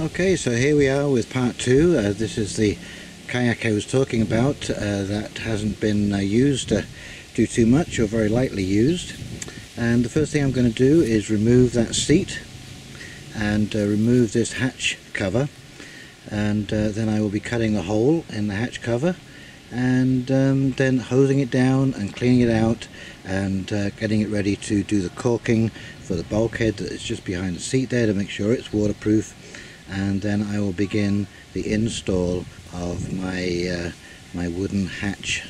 Okay, so here we are with part two. This is the kayak I was talking about that hasn't been used too much or very lightly used. And the first thing I'm going to do is remove that seat and remove this hatch cover, and then I will be cutting the hole in the hatch cover and then hosing it down and cleaning it out and getting it ready to do the caulking for the bulkhead that is just behind the seat there to make sure it's waterproof. And then I will begin the install of my my wooden hatch.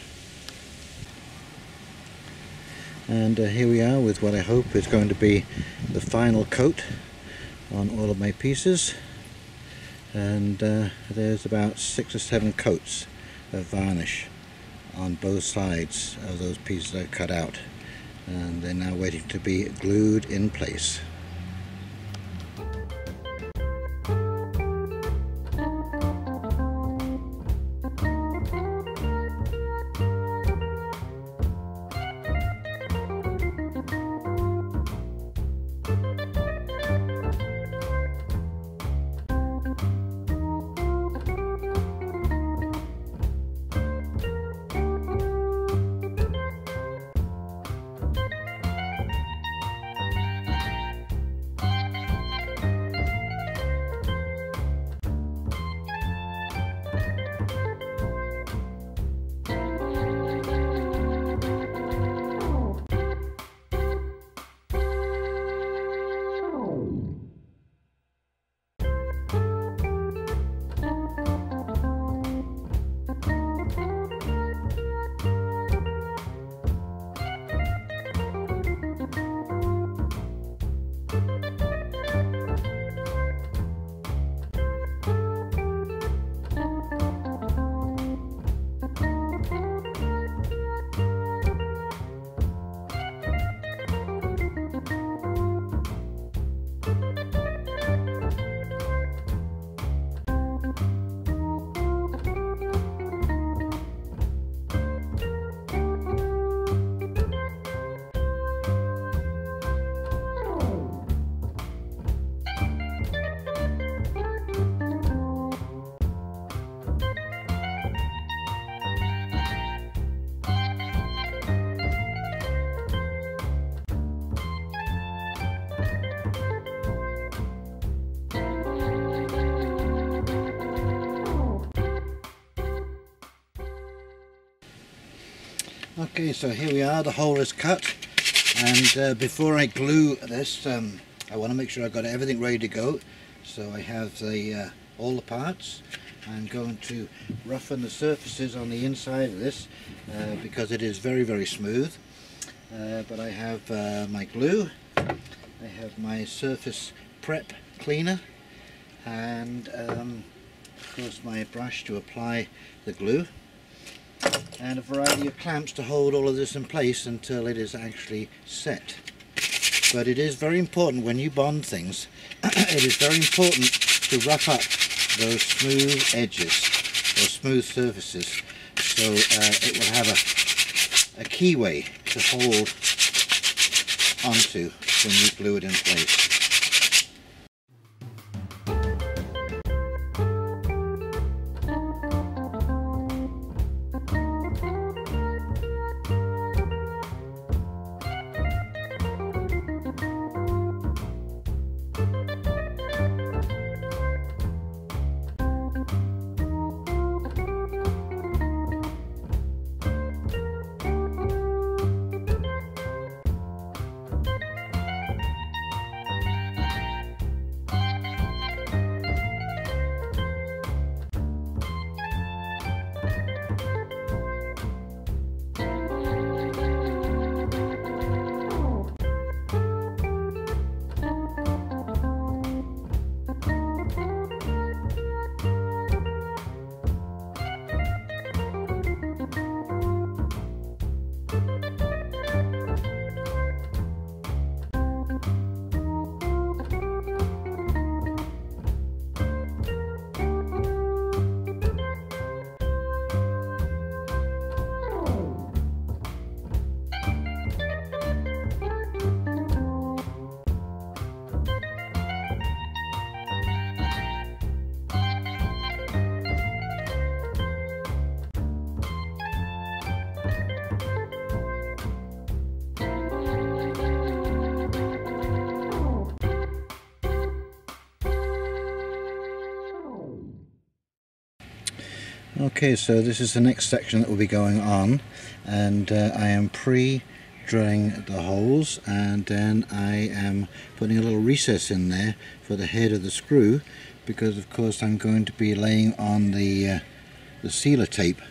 And here we are with what I hope is going to be the final coat on all of my pieces. And there's about 6 or 7 coats of varnish on both sides of those pieces I cut out, and they're now waiting to be glued in place. Okay, so here we are, the hole is cut, and before I glue this, I want to make sure I've got everything ready to go. So I have the all the parts. I'm going to roughen the surfaces on the inside of this because it is very smooth. But I have my glue, I have my surface prep cleaner, and of course my brush to apply the glue, and a variety of clamps to hold all of this in place until it is actually set. But it is very important when you bond things, it is very important to rough up those smooth edges or smooth surfaces, so it will have a keyway to hold onto when you glue it in place. Okay, so this is the next section that will be going on, and I am pre-drilling the holes, and then I am putting a little recess in there for the head of the screw, because of course I'm going to be laying on the sealer tape,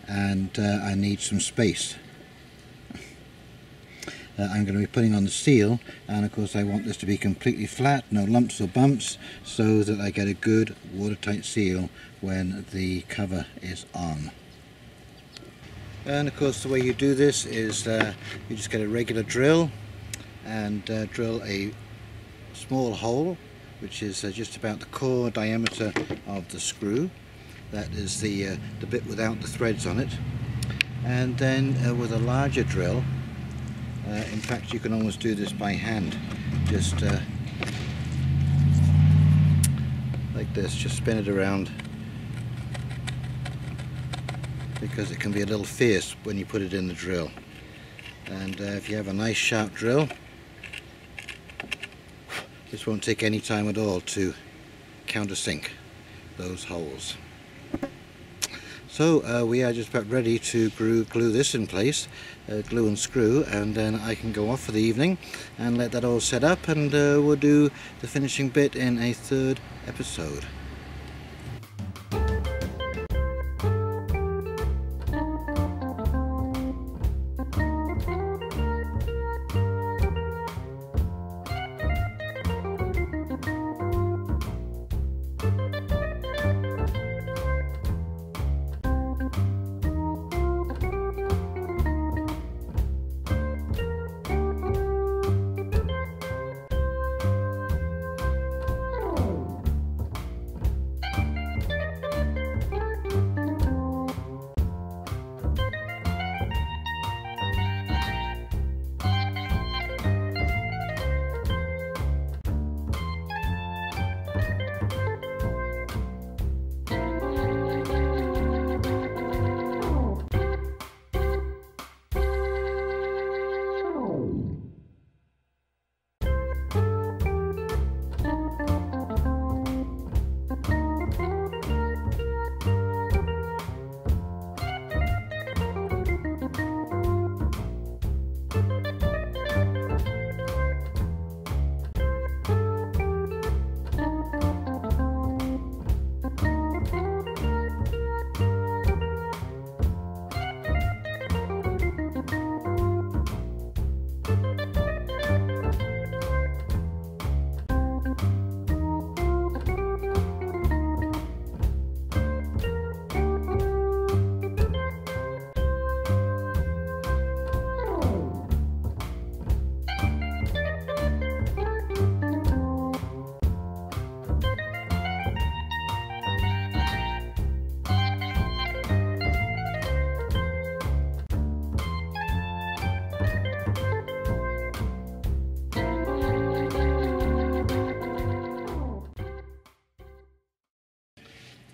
and I need some space. I'm going to be putting on the seal, and of course I want this to be completely flat, no lumps or bumps, so that I get a good watertight seal when the cover is on. And of course the way you do this is you just get a regular drill and drill a small hole, which is just about the core diameter of the screw. That is the bit without the threads on it. And then with a larger drill, in fact you can almost do this by hand, just like this, just spin it around, because it can be a little fierce when you put it in the drill. And if you have a nice sharp drill, this won't take any time at all to countersink those holes. So we are just about ready to glue this in place, glue and screw, and then I can go off for the evening and let that all set up, and we'll do the finishing bit in a third episode.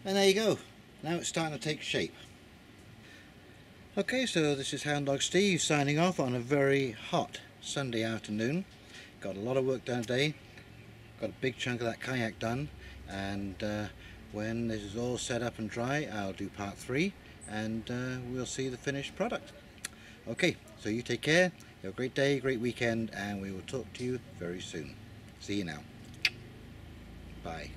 And there you go, now it's starting to take shape. Okay, so this is Hound Dog Steve signing off on a very hot Sunday afternoon. Got a lot of work done today, got a big chunk of that kayak done, and when this is all set up and dry, I'll do part 3, and we'll see the finished product. Okay, so you take care, have a great day, great weekend, and we will talk to you very soon. See you now. Bye.